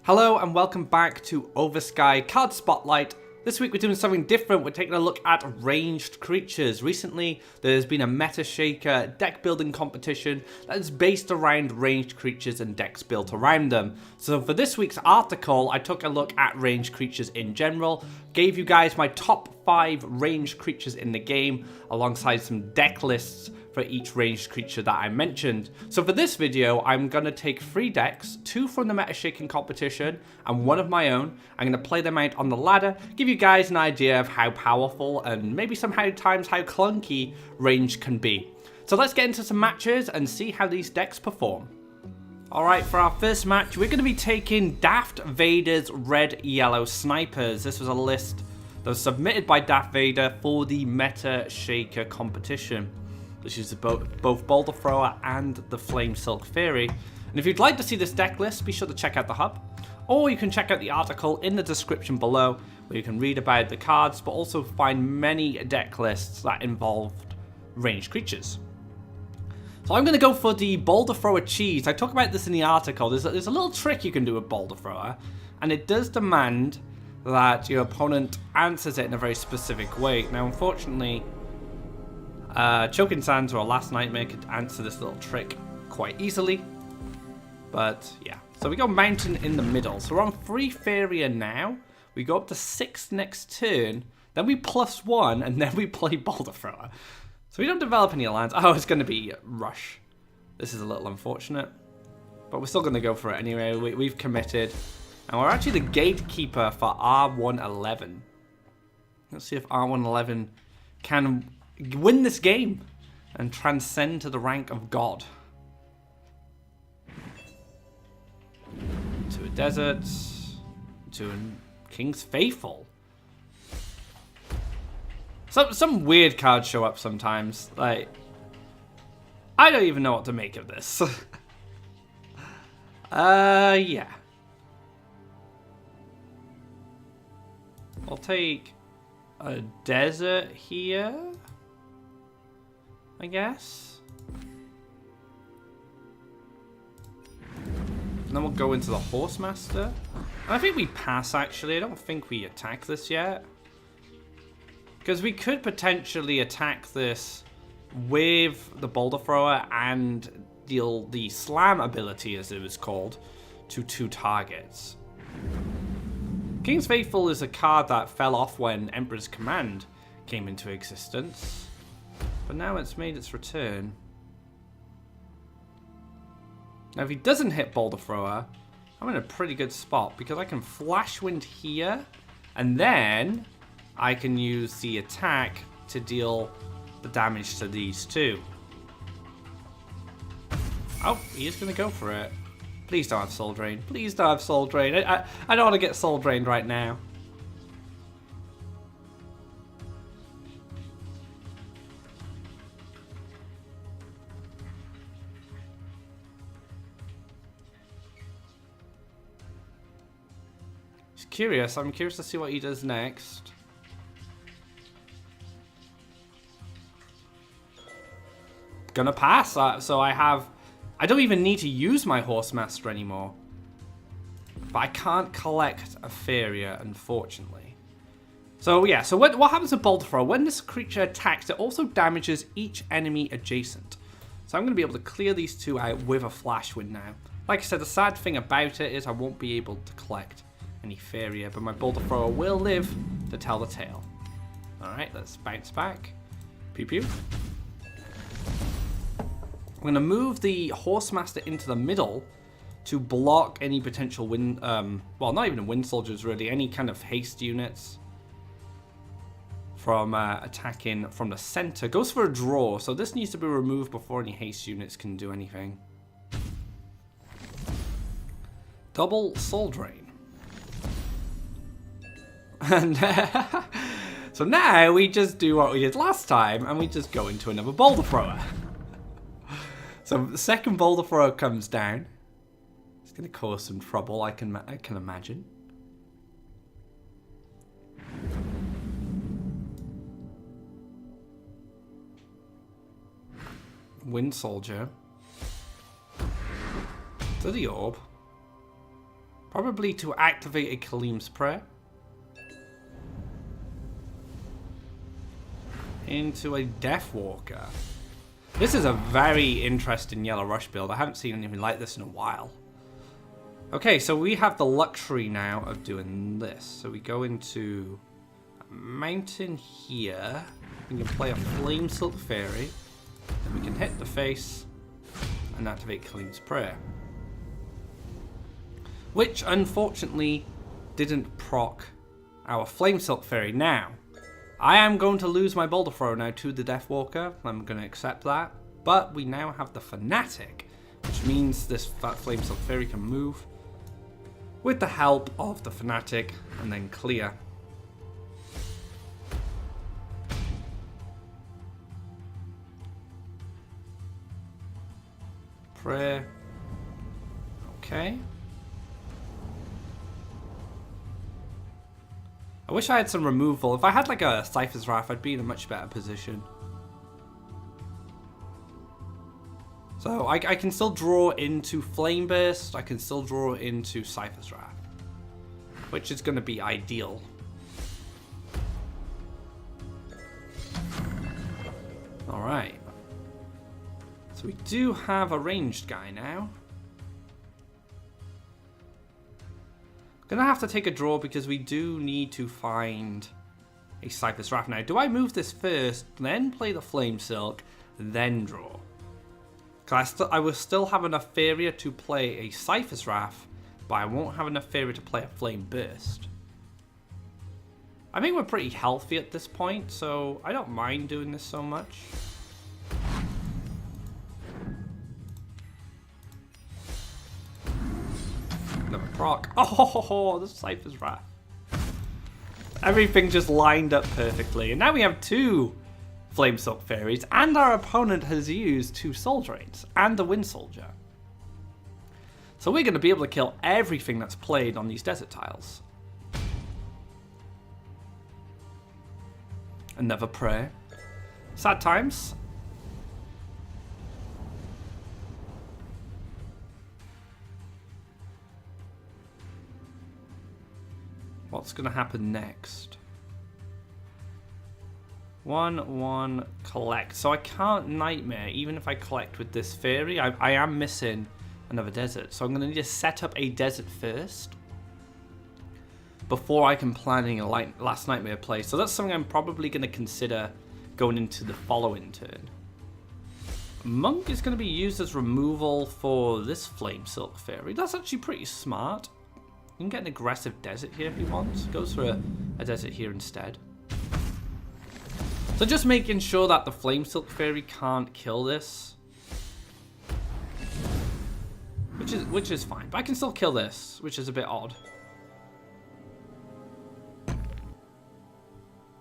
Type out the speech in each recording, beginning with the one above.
Hello and welcome back to Oversky Card Spotlight. This week we're doing something different. We're taking a look at ranged creatures. Recently there's been a Metashaker deck building competition that is based around ranged creatures and decks built around them. So for this week's article I took a look at ranged creatures in general, gave you guys my top 5 ranged creatures in the game alongside some deck lists for each ranged creature that I mentioned. So for this video, I'm going to take 3 decks, 2 from the Metashaking competition and 1 of my own. I'm going to play them out on the ladder, give you guys an idea of how powerful and maybe sometimes how clunky range can be. So let's get into some matches and see how these decks perform. Alright, for our first match, we're going to be taking Daft Vader's Red Yellow Snipers. This was a list that was submitted by Daft Vader for the Metashaker competition, which is both Boulder Thrower and the Flame Silk Faeria. And if you'd like to see this deck list, be sure to check out the hub, or you can check out the article in the description below, where you can read about the cards, but also find many deck lists that involved ranged creatures. So I'm going to go for the Boulder Thrower Cheese. I talk about this in the article. There's a little trick you can do with Boulder Thrower, and it does demand that your opponent answers it in a very specific way. Now, unfortunately, Choking Sands or Last Nightmare could answer this little trick quite easily. But yeah, so we go Mountain in the middle. So we're on 3 Faeria now. We go up to 6 next turn. Then we +1 and then we play Boulder Thrower. So we don't develop any lands. Oh, it's going to be Rush. This is a little unfortunate. But we're still going to go for it anyway. We've committed. And we're actually the gatekeeper for R111. Let's see if R111 can win this game and transcend to the rank of God. To a desert, to a King's Faithful. Some weird cards show up sometimes. Like, I don't even know what to make of this. Yeah. I'll take a desert here, I guess. And then we'll go into the Horsemaster. And I think we pass, actually. I don't think we attack this yet. Because we could potentially attack this with the Boulder Thrower and deal the Slam ability, as it was called, to 2 targets. King's Faithful is a card that fell off when Emperor's Command came into existence. But now it's made its return. Now if he doesn't hit Boulder Thrower, I'm in a pretty good spot because I can Flash Wind here, and then I can use the attack to deal the damage to these 2. Oh, he is going to go for it. Please don't have Soul Drain. Please don't have Soul Drain. I don't want to get Soul Drained right now. Curious. I'm curious to see what he does next. Gonna pass. So I don't even need to use my Horsemaster anymore. But I can't collect a Faeria, unfortunately. So yeah, so what happens to Boulder Thrower? When this creature attacks, it also damages each enemy adjacent. So I'm going to be able to clear these 2 out with a Flash Wind now. Like I said, the sad thing about it is I won't be able to collect any Faeria, but my Boulder Thrower will live to tell the tale. Alright, let's bounce back. Pew pew. I'm going to move the Horsemaster into the middle to block any potential wind, well, not even wind soldiers really, any kind of haste units from attacking from the center. Goes for a draw, so this needs to be removed before any haste units can do anything. Double Soul Drain. And so now we just do what we did last time, and we just go into another Boulder Thrower. So the second Boulder Thrower comes down. It's going to cause some trouble, I can imagine. Wind Soldier. To the orb. Probably to activate a Kaleem's Prayer. Into a Deathwalker. This is a very interesting Yellow Rush build. I haven't seen anything like this in a while. Okay, so we have the luxury now of doing this. So we go into a mountain here. We can play a Flame Silk Fairy. Then we can hit the face and activate Kaleem's Prayer. Which, unfortunately, didn't proc our Flame Silk Fairy. Now, I am going to lose my Boulder Thrower now to the Deathwalker. I'm going to accept that. But we now have the Fanatic, which means this Flame Silk Fairy can move with the help of the Fanatic and then clear. Prayer. Okay. I wish I had some removal. If I had like a Cypher's Wrath, I'd be in a much better position. So I can still draw into Flame Burst. I can still draw into Cypher's Wrath, which is going to be ideal. Alright. So we do have a ranged guy now. Gonna have to take a draw because we do need to find a Cypher's Wrath. Now, do I move this first, then play the Flame Silk, then draw? Because I will still have enough Faeria to play a Cypher's Wrath, but I won't have enough Faeria to play a Flame Burst. I think we're pretty healthy at this point, so I don't mind doing this so much. Another proc. Oh, the Cypher's Wrath. Everything just lined up perfectly. And now we have two Flame Silk Fairies, and our opponent has used two Soul Drains and the Wind Soldier. So we're going to be able to kill everything that's played on these desert tiles. Another prayer. Sad times. What's going to happen next? 1/1 collect. So I can't Nightmare even if I collect with this Fairy. I am missing another desert. So I'm going to need to set up a desert first before I can plan a last Nightmare play. So that's something I'm probably going to consider going into the following turn. Monk is going to be used as removal for this Flame Silk Fairy. That's actually pretty smart. You can get an aggressive desert here if you want. Goes for a desert here instead. So just making sure that the Flame Silk Fairy can't kill this. Which is fine. But I can still kill this, which is a bit odd.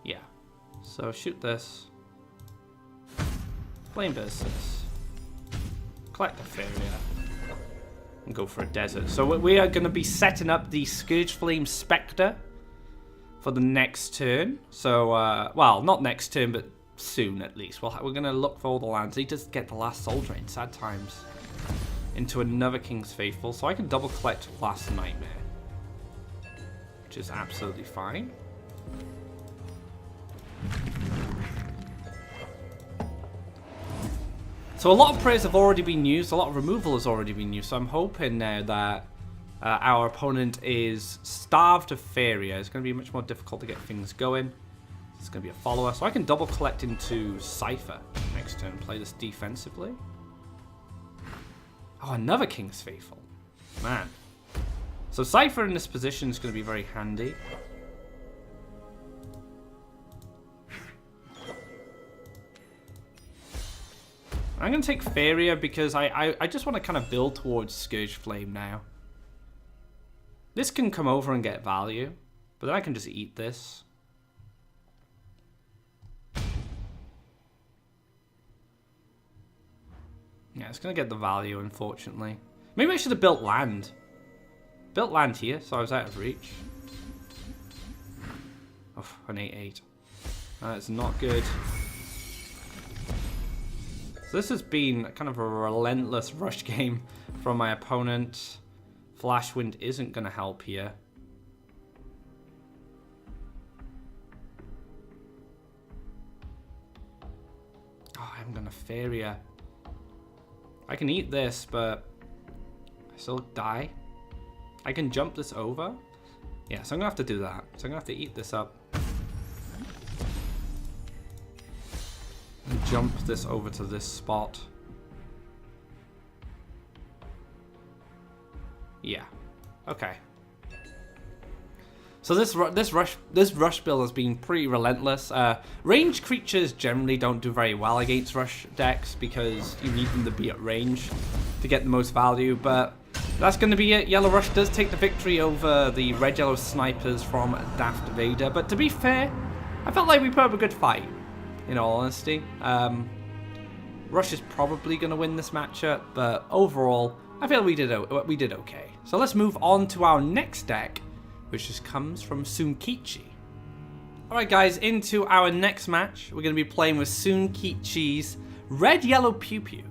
Yeah. So shoot this. Flame Burst this. Collect the Faeria. And go for a desert. So we are going to be setting up the Scourge Flame Spectre for the next turn. So, well, not next turn, but soon at least. We're going to look for all the lands. He just get the last Soul Drain, sad times, into another King's Faithful. So I can double collect Last Nightmare, which is absolutely fine. So a lot of prayers have already been used, a lot of removal has already been used, so I'm hoping now that our opponent is starved of Faeria. It's going to be much more difficult to get things going. It's going to be a follower, so I can double collect into Cypher next turn, play this defensively. Oh, another King's Faithful. Man. So Cypher in this position is going to be very handy. I'm going to take Faeria because I just want to kind of build towards Scourge Flame now. This can come over and get value, but then I can just eat this. Yeah, it's going to get the value, unfortunately. Maybe I should have built land. Built land here, so I was out of reach. Oh, an 8/8. That's not good. So this has been kind of a relentless rush game from my opponent. Flash Wind isn't going to help here. Oh, I'm going to Faeria. I can eat this, but I still die. I can jump this over. Yeah, so I'm going to have to do that. So I'm going to have to eat this up. And jump this over to this spot. Yeah. Okay. So this rush build has been pretty relentless. Ranged creatures generally don't do very well against rush decks because you need them to be at range to get the most value. But that's going to be it. Yellow Rush does take the victory over the red-yellow snipers from Daft Vader. But to be fair, I felt like we put up a good fight. In all honesty, Rush is probably going to win this matchup, but overall, I feel we did okay. So let's move on to our next deck, which just comes from Sunkichi. Alright guys, into our next match. We're going to be playing with Sunkichi's Red-Yellow Pew Pew.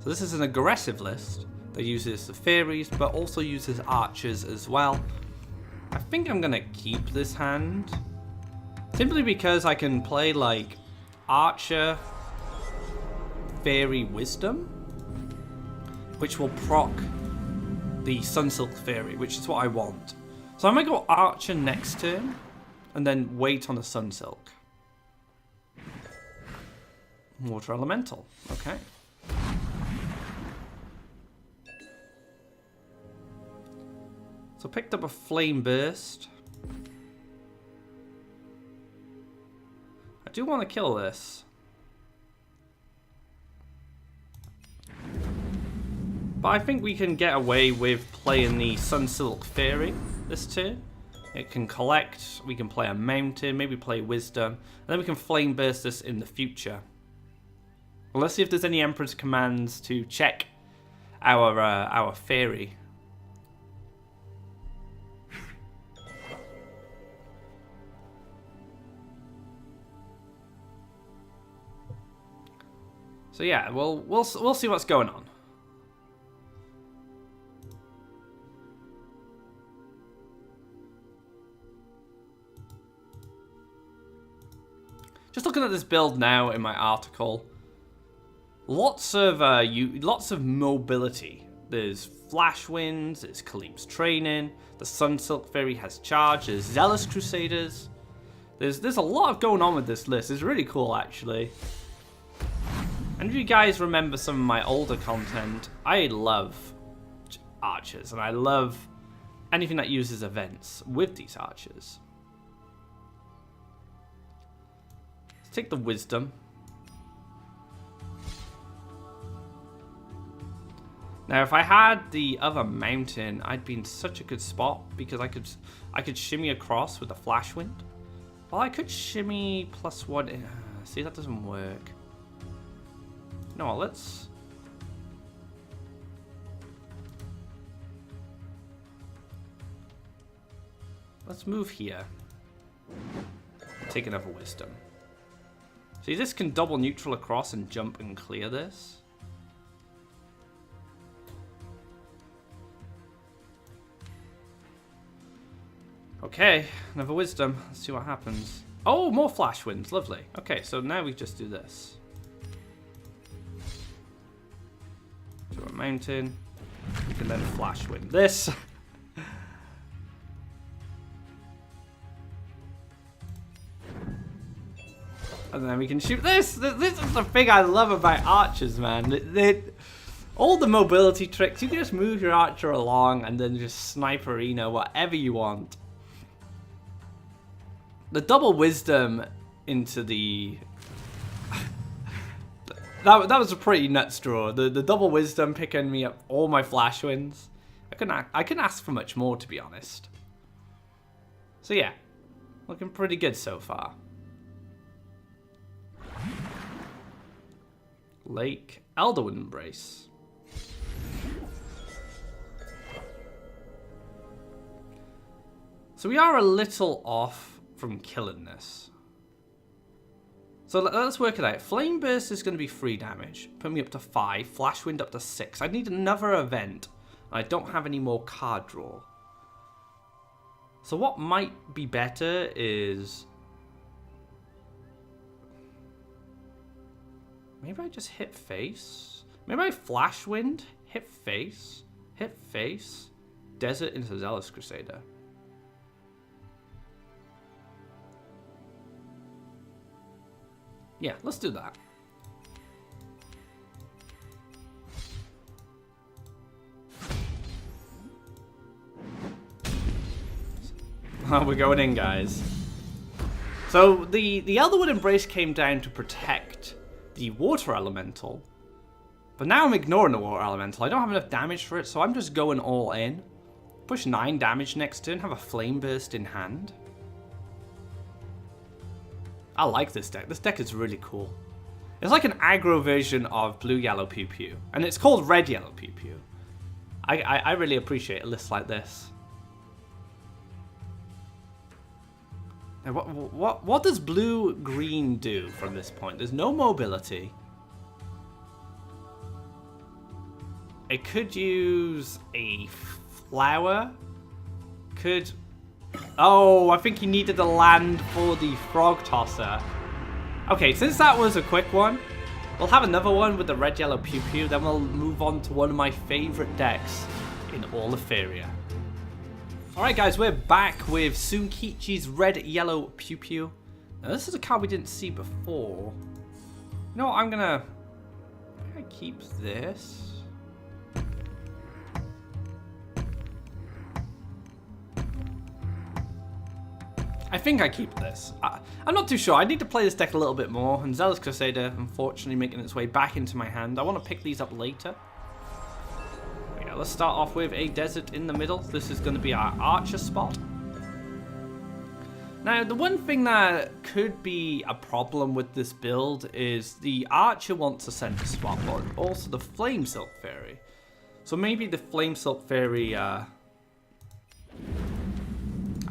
So this is an aggressive list that uses the fairies, but also uses archers as well. I think I'm going to keep this hand, simply because I can play like Archer, Fairy, Wisdom, which will proc the Sunsilk Fairy, which is what I want. So I might go Archer next turn, and then wait on a Sunsilk. Water Elemental, okay. So picked up a Flame Burst. I do want to kill this. But I think we can get away with playing the Sunsilk Fairy this turn. It can collect, we can play a Mountain, maybe play Wisdom, and then we can Flame Burst this in the future. Well, let's see if there's any Emperor's commands to check our Fairy. So yeah, we'll see what's going on. Just looking at this build now in my article, lots of mobility. There's Flash Winds, there's Khalim's Training, the Sunsilk Fairy has Charge, there's Zealous Crusaders. There's a lot going on with this list. It's really cool actually. And if you guys remember some of my older content, I love archers and I love anything that uses events with these archers. Take the Wisdom. Now, if I had the other Mountain, I'd be in such a good spot because I could shimmy across with the Flash Wind. Well, I could shimmy +1. See, that doesn't work. No, let's move here. Take another Wisdom. See, this can double neutral across and jump and clear this. Okay, another Wisdom. Let's see what happens. Oh, more Flash Winds. Lovely. Okay, so now we just do this. To a Mountain. We can then Flash Wind this. And then we can shoot this. This is the thing I love about archers, man. All the mobility tricks. You can just move your archer along and then just snipe arena, whatever you want. The double Wisdom into the... that was a pretty nuts draw. The double Wisdom picking me up all my Flash Winds. I couldn't ask for much more, to be honest. So yeah, looking pretty good so far. Lake, Elderwood Embrace. So we are a little off from killing this. So let's work it out. Flame Burst is going to be 3 damage. Put me up to 5. Flash Wind up to 6. I need another event I don't have any more card draw. So what might be better is... maybe I just hit face? Maybe I Flash Wind, hit face, Desert into Zealous Crusader. Yeah, let's do that. We're going in, guys. So the Elderwood Embrace came down to protect the Water Elemental. But now I'm ignoring the Water Elemental. I don't have enough damage for it, so I'm just going all in. Push 9 damage next turn, have a Flame Burst in hand. I like this deck. This deck is really cool. It's like an aggro version of Blue-Yellow Pew-Pew. And it's called Red-Yellow Pew-Pew. I really appreciate a list like this. Now, what does blue-green do from this point? There's no mobility. It could use a flower. Could... oh, I think he needed a land for the Frog Tosser. Okay, since that was a quick one, we'll have another one with the Red-Yellow Pew-Pew. Then we'll move on to one of my favorite decks in all of Faeria. Alright guys, we're back with Sunkichi's Red-Yellow Pew-Pew. Now this is a card we didn't see before. You know what, I'm gonna keep this. I think I keep this. I'm not too sure. I need to play this deck a little bit more. And Zealous Crusader, unfortunately, making its way back into my hand. I want to pick these up later. Yeah, let's start off with a Desert in the middle. This is going to be our Archer spot. Now, the one thing that could be a problem with this build is the Archer wants a center spot, but also the Flame Silk Fairy. So maybe the Flame Silk Fairy...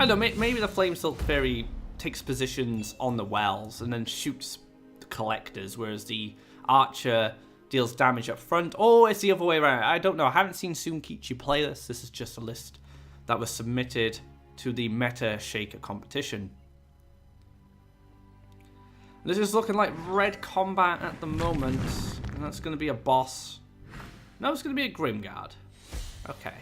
I don't know, maybe the Flame Silk Fairy takes positions on the wells and then shoots the collectors, whereas the Archer deals damage up front. Or it's the other way around. I don't know. I haven't seen Sunkichi play this. This is just a list that was submitted to the Metashaker competition. This is looking like red combat at the moment. And that's going to be a boss. No, it's going to be a Grimguard. Okay.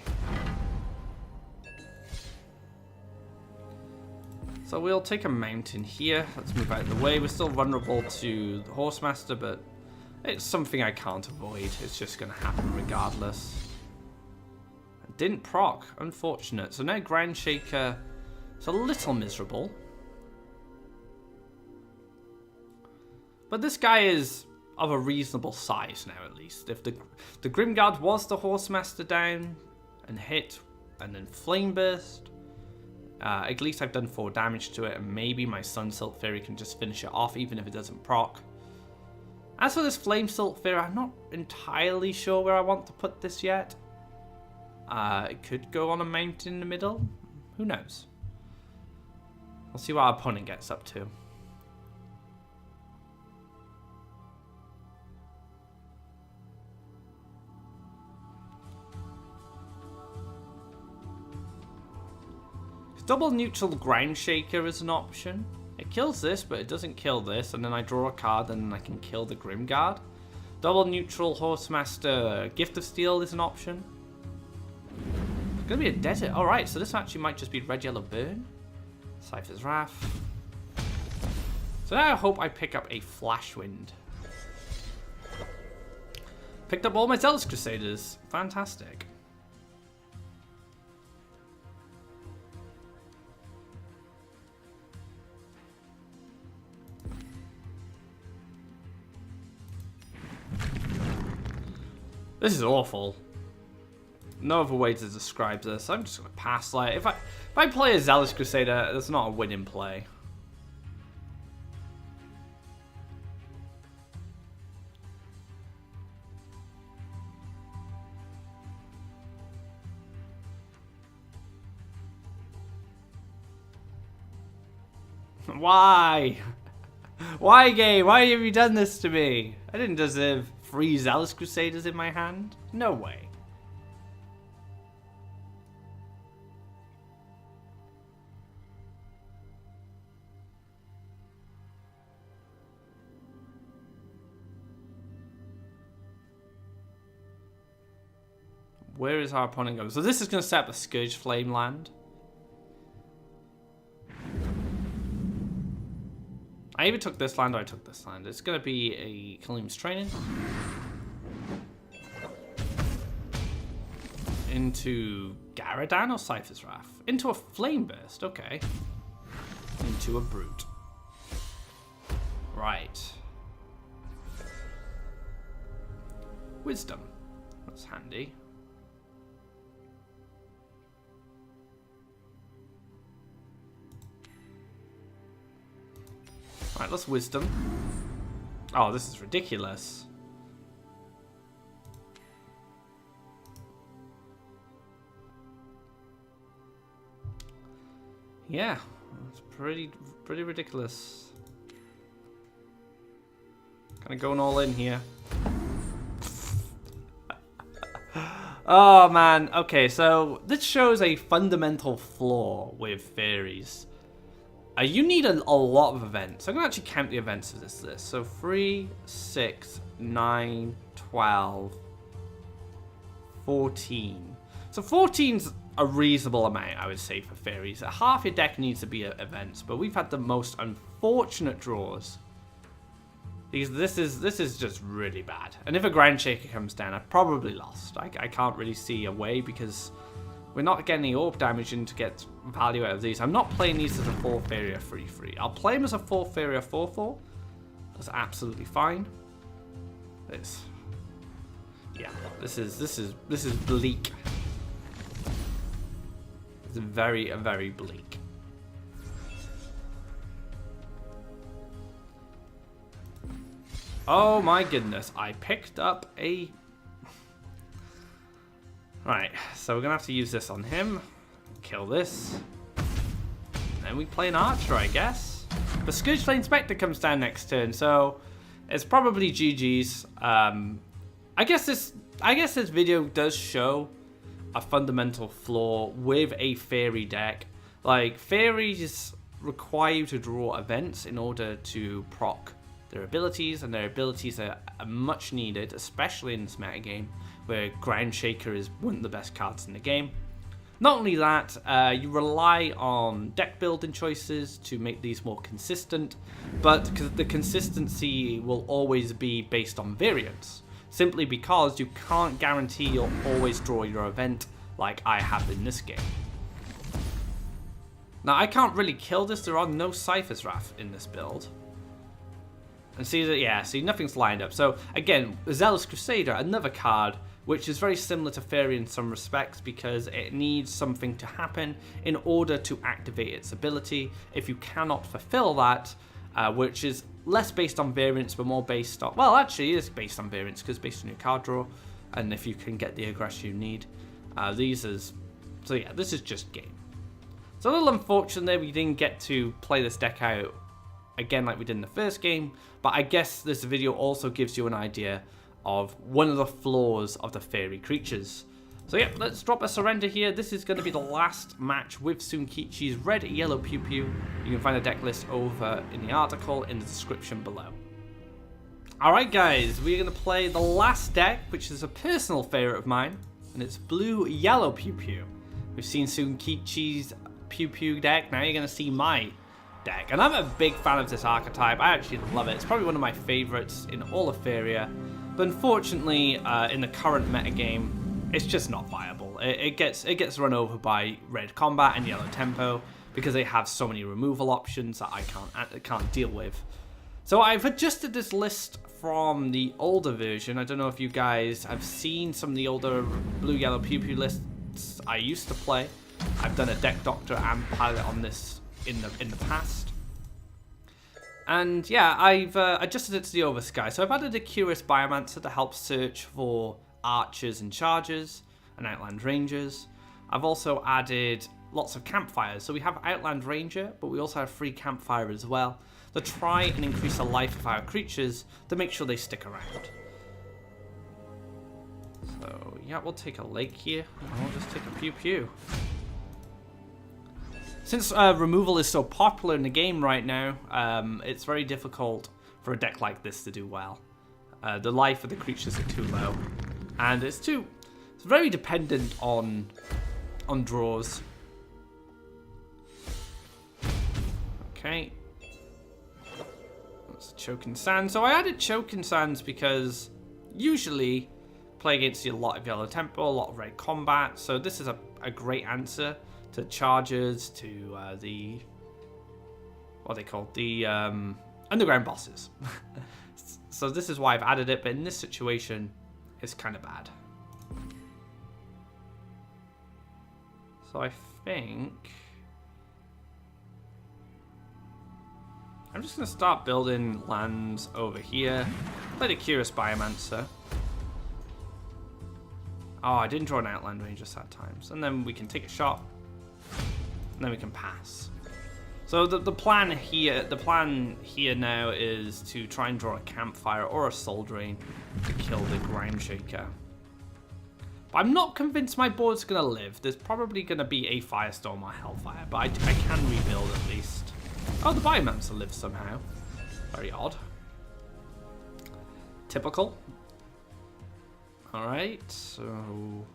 So we'll take a mountain here. Let's move out of the way. We're still vulnerable to the Horsemaster, but it's something I can't avoid. It's just going to happen regardless. Didn't proc. Unfortunate. So now Groundshaker is a little miserable. But this guy is of a reasonable size now, at least. If the Grimguard was the Horsemaster down and hit and then Flame Burst... at least I've done 4 damage to it, and maybe my Sun Silk Fairy can just finish it off, even if it doesn't proc. As for this Flame Silk Fairy, I'm not entirely sure where I want to put this yet. It could go on a mountain in the middle. Who knows? We'll see what our opponent gets up to. Double neutral Groundshaker is an option. It kills this, but it doesn't kill this, and then I draw a card and then I can kill the Grimguard. Double neutral Horsemaster Gift of Steel is an option. It's gonna be a desert. Alright, so this actually might just be Red-Yellow Burn. Cypher's Wrath. So now I hope I pick up a Flash Wind. Picked up all my Zealous Crusaders. Fantastic. This is awful. No other way to describe this. I'm just gonna pass. Like, if I play a Zealous Crusader, that's not a winning play. Why? Why, game? Why have you done this to me? I didn't deserve 3 Zealous Crusaders in my hand. No way. Where is our opponent going? So this is going to set up a Scourge Flame land. I either took this land or I took this land. It's going to be a Kalim's Training. Into Garadan or Cypher's Wrath? Into a Flame Burst, okay. Into a Brute. Right. Wisdom. That's handy. Right, let's Wisdom. Oh, this is ridiculous. Yeah, it's pretty ridiculous. Kind of going all in here. Oh man, okay, so this shows a fundamental flaw with fairies. You need a lot of events. I'm going to actually count the events of this list. So 3, 6, 9, 12, 14. So 14's a reasonable amount, I would say, for fairies. Half your deck needs to be events, but we've had the most unfortunate draws. Because this is just really bad. And if a Groundshaker comes down, I've probably lost. I can't really see a way because we're not getting any orb damage in to get value out of these. I'm not playing these as a 4 Faeria 3/3. I'll play them as a 4 Faeria 4/4. That's absolutely fine. Yeah, this is bleak. It's very bleak. Oh my goodness, I picked up a... Right, so we're going to have to use this on him. Kill this. And then we play an Archer, I guess. The Scourge Flame Spectre comes down next turn, so it's probably GG's. I guess this video does show a fundamental flaw with a Fairy deck. Like, Fairies require you to draw events in order to proc their abilities, and their abilities are much needed, especially in this metagame, where Groundshaker is one of the best cards in the game. Not only that, you rely on deck building choices to make these more consistent, but the consistency will always be based on variance, simply because you can't guarantee you'll always draw your event like I have in this game. Now, I can't really kill this. There are no Cypher's Wrath in this build. And see that, yeah, see, nothing's lined up. So, again, Zealous Crusader, another card which is very similar to Faeria in some respects because it needs something to happen in order to activate its ability. If you cannot fulfill that, which is less based on variance but more based on... Well, actually, it is based on variance because it's based on your card draw and if you can get the aggression you need. So, yeah, this is just game. It's a little unfortunate that we didn't get to play this deck out again like we did in the first game, but I guess this video also gives you an idea of one of the flaws of the fairy creatures. So yeah, let's drop a surrender here. This is going to be the last match with Sunkichi's red, yellow Pew Pew. You can find the deck list over in the article in the description below. Alright guys, we're going to play the last deck, which is a personal favourite of mine, and it's blue, yellow Pew Pew. We've seen Sunkichi's Pew Pew deck, now you're going to see my deck. And I'm a big fan of this archetype. I actually love it. It's probably one of my favorites in all of Faeria. But unfortunately, in the current metagame, it's just not viable. It gets run over by red combat and yellow tempo because they have so many removal options that I can't deal with. So I've adjusted this list from the older version. I don't know if you guys have seen some of the older blue, yellow Pew Pew lists I used to play. I've done a deck doctor and pilot on this in the past. And yeah, I've adjusted it to the Oversky. So I've added a Curious Biomancer to help search for archers and chargers and Outland Rangers. I've also added lots of campfires. So we have Outland Ranger, but we also have free campfire as well to try and increase the life of our creatures to make sure they stick around. So yeah, we'll take a lake here and we'll just take a Pew Pew. Since removal is so popular in the game right now, it's very difficult for a deck like this to do well. The life of the creatures are too low, and it's very dependent on draws. Okay. That's a Choking Sands. So I added Choking Sands because usually play against a lot of yellow tempo, a lot of red combat. So this is a great answer to chargers, to the what they call the underground bosses. So this is why I've added it, but in this situation, it's kind of bad. So I think I'm just going to start building lands over here. Play the Curious Biomancer. Oh, I didn't draw an Outland Range just that time. And then we can take a shot. And then we can pass. So the plan here now is to try and draw a Campfire or a Soul Drain to kill the Metashaker. But I'm not convinced my board's going to live. There's probably going to be a Firestorm or Hellfire, but I can rebuild at least. Oh, the Biomancer lives somehow. Very odd. Typical. Alright, so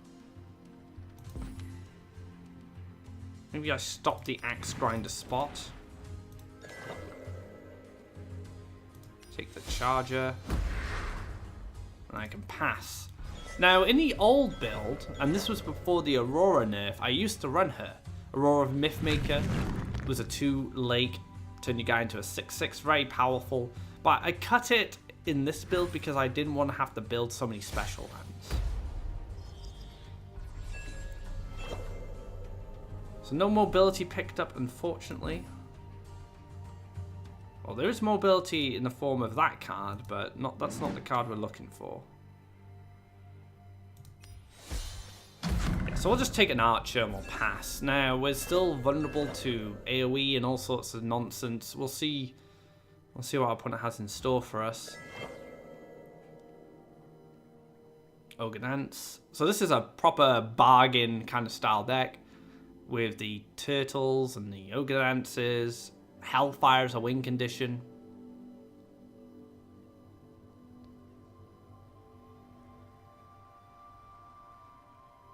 maybe I stop the Axe Grinder spot. Take the Charger. And I can pass. Now, in the old build, and this was before the Aurora nerf, I used to run her. Aurora Mythmaker was a 2-lake, turn your guy into a 6/6, very powerful. But I cut it in this build because I didn't want to have to build so many special lands. So no mobility picked up, unfortunately. Well, there is mobility in the form of that card, but that's not the card we're looking for. Yeah, so we'll just take an Archer and we'll pass. Now, we're still vulnerable to AoE and all sorts of nonsense. We'll see what our opponent has in store for us. Ogre Dance. So this is a proper bargain kind of style deck with the turtles and the Ogre Dances. Hellfire is a win condition.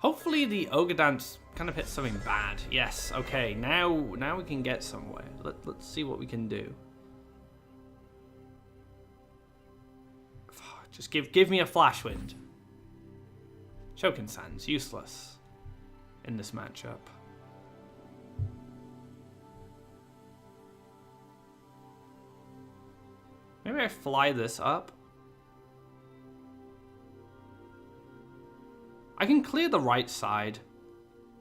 Hopefully the Ogre Dance kind of hits something bad. Yes, okay, now we can get somewhere. Let's see what we can do. Just give me a Flash Wind. Choking Sands, useless in this matchup. Maybe I fly this up. I can clear the right side.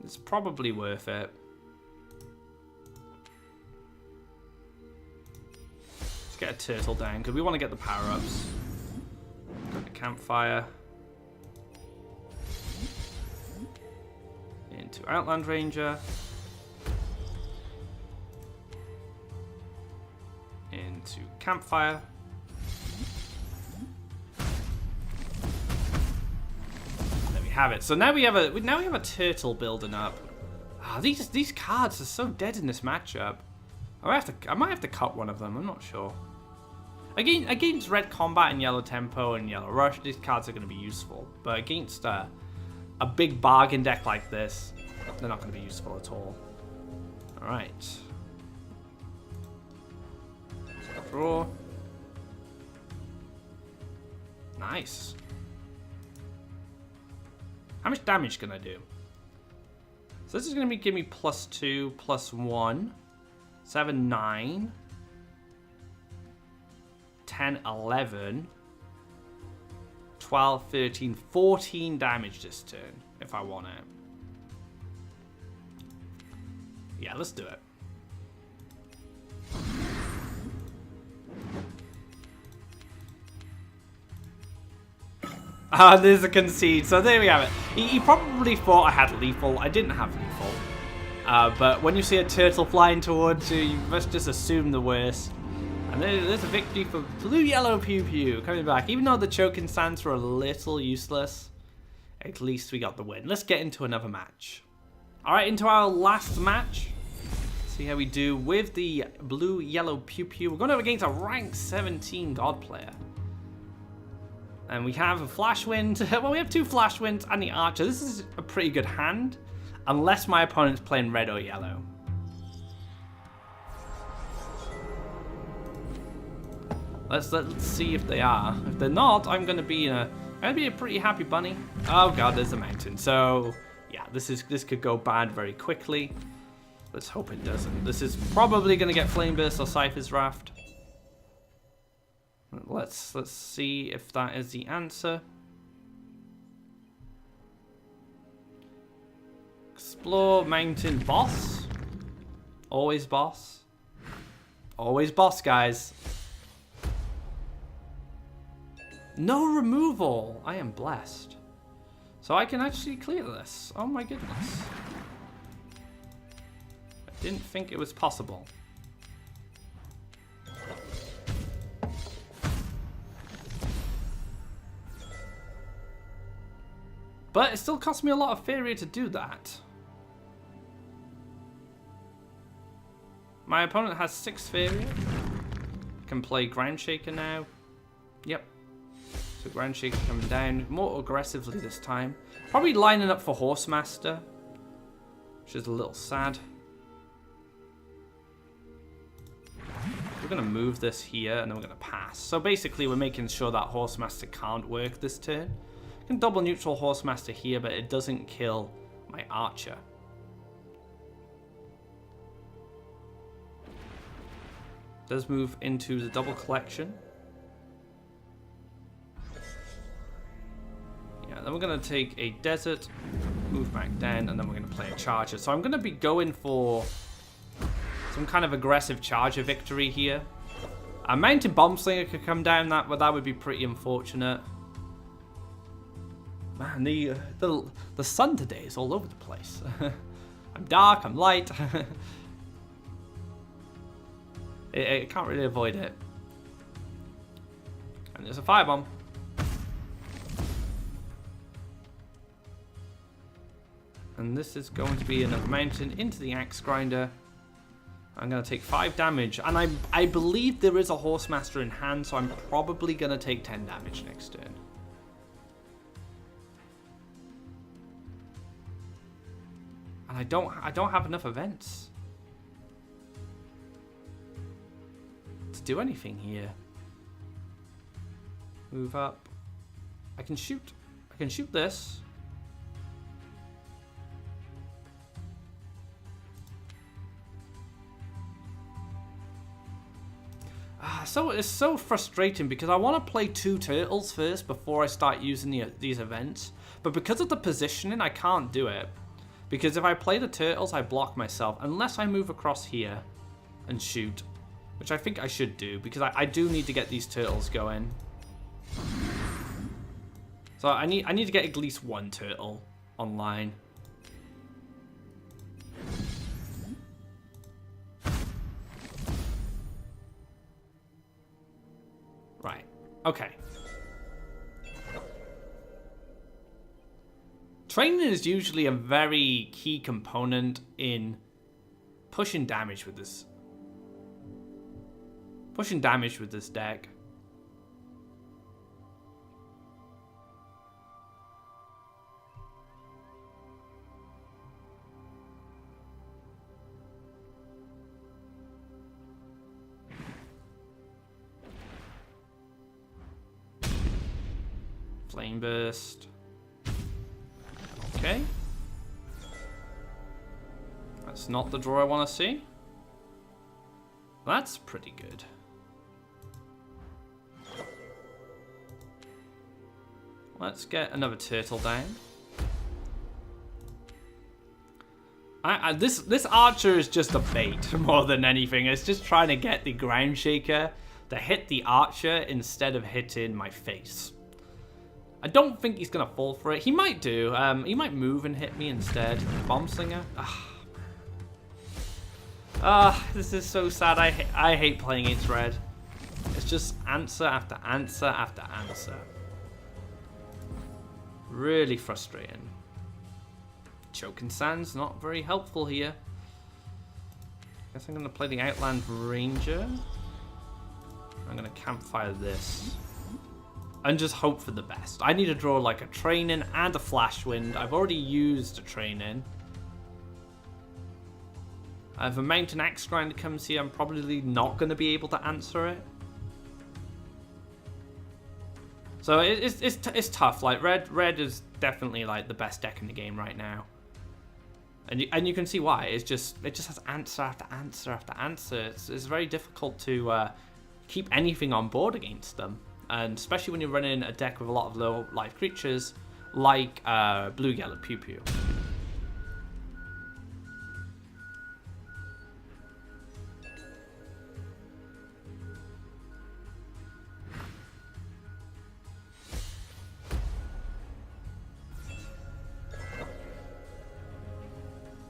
It's probably worth it. Let's get a turtle down because we want to get the power-ups. Got the Campfire. Into Outland Ranger. Into Campfire. There we have it. So now we have a turtle building up. Ah, these cards are so dead in this matchup. I might have to cut one of them. I'm not sure. Against red combat and yellow tempo and yellow rush, these cards are going to be useful. But against a big bargain deck like this, they're not going to be useful at all. All right. Draw. Nice. How much damage can I do? So this is going to give me +2, +1, 7, 9, 10, 11, 12, 13, 14 damage this turn if I want it. Yeah, let's do it. There's a concede. So there we have it. He probably thought I had lethal. I didn't have lethal. But when you see a turtle flying towards you, you must just assume the worst. And there's a victory for Blue Yellow Pew Pew coming back. Even though the Choking Sands were a little useless, at least we got the win. Let's get into another match. Alright, into our last match. See how we do with the Blue Yellow Pew Pew. We're going up against a rank 17 God player. And we have a Flash Wind. Well, we have 2 Flash Winds and the Archer. This is a pretty good hand, unless my opponent's playing red or yellow. Let's see if they are. If they're not, I'm gonna be a pretty happy bunny. Oh god, there's a mountain. So yeah, this could go bad very quickly. Let's hope it doesn't. This is probably gonna get Flame Burst or Cypher's Raft. Let's see if that is the answer. Explore mountain boss. Always boss. Always boss, guys. No removal. I am blessed. So I can actually clear this. Oh my goodness. I didn't think it was possible. But it still cost me a lot of Faeria to do that. My opponent has 6 Faeria. Can play Groundshaker now. Yep. So Groundshaker coming down more aggressively this time. Probably lining up for Horsemaster, which is a little sad. We're going to move this here and then we're going to pass. So basically we're making sure that Horsemaster can't work this turn. I can double neutral Horsemaster here, but it doesn't kill my Archer. Does move into the double collection. Yeah, then we're going to take a Desert, move back down, and then we're going to play a Charger. So I'm going to be going for some kind of aggressive Charger victory here. A Mountain Bombslinger could come down, that would be pretty unfortunate. Man, the sun today is all over the place. I'm dark, I'm light. It can't really avoid it. And there's a Firebomb. And this is going to be another mountain into the Axe Grinder. I'm going to take 5 damage. And I believe there is a Horsemaster in hand, so I'm probably going to take 10 damage next turn. And I don't have enough events to do anything here. Move up. I can shoot this. So it's so frustrating because I want to play 2 turtles first before I start using these events. But because of the positioning, I can't do it. Because if I play the turtles, I block myself. Unless I move across here and shoot. Which I think I should do. Because I do need to get these turtles going. So I need to get at least 1 turtle online. Right. Okay. Training is usually a very key component in pushing damage with this. Pushing damage with this deck. Flame Burst. Okay. That's not the draw I want to see. That's pretty good. Let's get another turtle down. This Archer is just a bait more than anything. It's just trying to get the Groundshaker to hit the Archer instead of hitting my face. I don't think he's going to fall for it. He might do. He might move and hit me instead. Bombslinger. This is so sad. I hate playing against red. It's just answer after answer after answer. Really frustrating. Choking Sand's not very helpful here. Guess I'm going to play the Outland Ranger. I'm going to campfire this. and just hope for the best. I need to draw like a training and a flash wind. I've already used a training. If a mountain axe grinder comes here, I'm probably not going to be able to answer it. So it's tough. Like red is definitely like the best deck in the game right now, and you can see why. It just has answer after answer after answer. It's very difficult to keep anything on board against them, and especially when you're running a deck with a lot of low life creatures like blue yellow pew pew.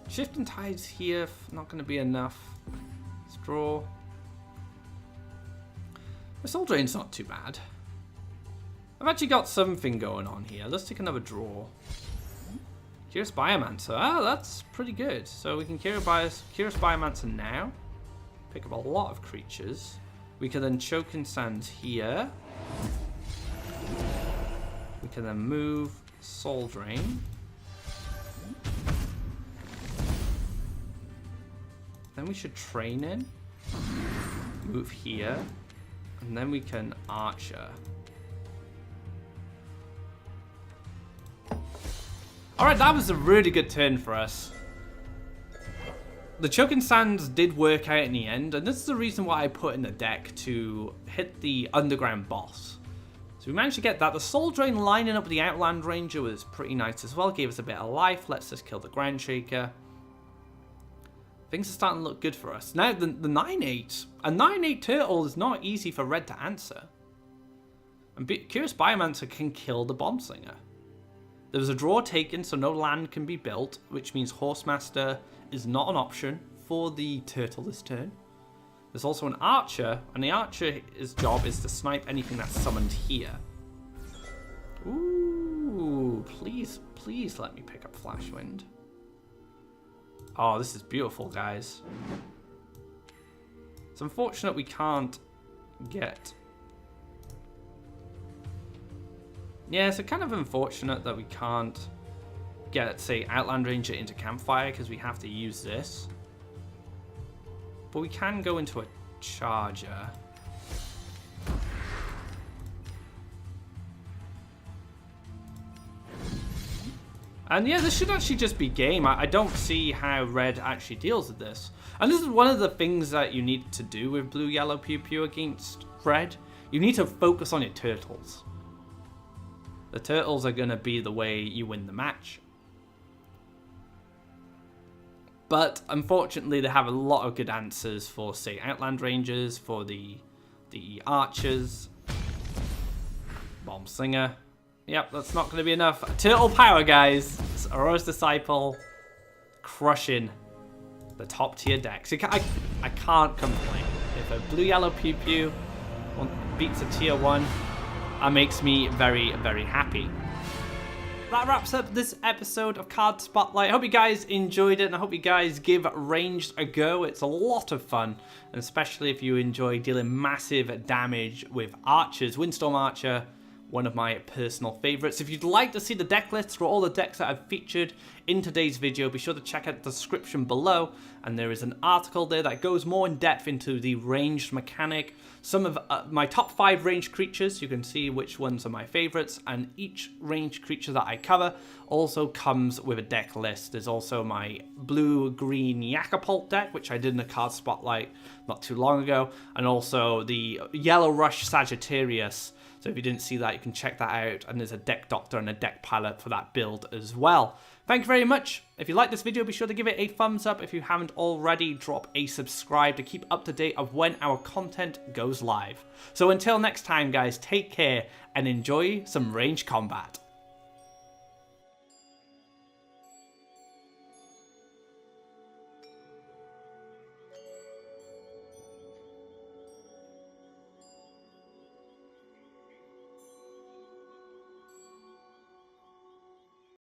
Shifting Tides here, not going to be enough. Let's draw. The Soul Drain's not too bad. I've actually got something going on here. Let's take another draw. Curious Biomancer. Ah, that's pretty good. So we can Curious Biomancer now. Pick up a lot of creatures. We can then Choking Sands here. We can then move Soul Drain. Then we should train in, move here, and then we can Archer. Alright, that was a really good turn for us. The Choking Sands did work out in the end, and this is the reason why I put in the deck to hit the underground boss. So we managed to get that. The Soul Drain lining up with the Outland Ranger was pretty nice as well, gave us a bit of life, lets us kill the Ground Shaker. Things are starting to look good for us. Now, the 9/8. A 9/8 turtle is not easy for red to answer. And Curious Biomancer can kill the Bomb Slinger. There was a draw taken, so no land can be built, which means Horsemaster is not an option for the turtle this turn. There's also an Archer, and the Archer's job is to snipe anything that's summoned here. Ooh, please, please let me pick up Flash Wind. Oh, this is beautiful, guys. It's unfortunate we can't get... Yeah, it's kind of unfortunate that we can't get, say, Outland Ranger into Campfire because we have to use this. But we can go into a Charger. And yeah, this should actually just be game. I don't see how red actually deals with this. And this is one of the things that you need to do with blue, yellow, pew pew against red. You need to focus on your turtles. The turtles are going to be the way you win the match. But unfortunately, they have a lot of good answers for, say, Outland Rangers, for the Archers, Bomb Slinger. Yep, that's not going to be enough. Turtle power, guys. It's Aurora's Disciple crushing the top tier decks. I can't complain. If a blue yellow pew pew beats a tier 1, that makes me very, very happy. That wraps up this episode of Card Spotlight. I hope you guys enjoyed it, and I hope you guys give Ranged a go. It's a lot of fun, and especially if you enjoy dealing massive damage with Archers. Windstorm Archer, one of my personal favorites. If you'd like to see the deck lists for all the decks that I've featured in today's video, be sure to check out the description below, and there is an article there that goes more in depth into the ranged mechanic, some of my top 5 ranged creatures. You can see which ones are my favorites, and each ranged creature that I cover also comes with a deck list. There's also my blue-green Yakapult deck, which I did in a Card Spotlight not too long ago, and also the Yellow Rush Sagittarius. So if you didn't see that, you can check that out, and there's a deck doctor and a deck pilot for that build as well. Thank you very much. If you like this video, be sure to give it a thumbs up. If you haven't already, drop a subscribe to keep up to date of when our content goes live. So until next time, guys, take care and enjoy some ranged combat.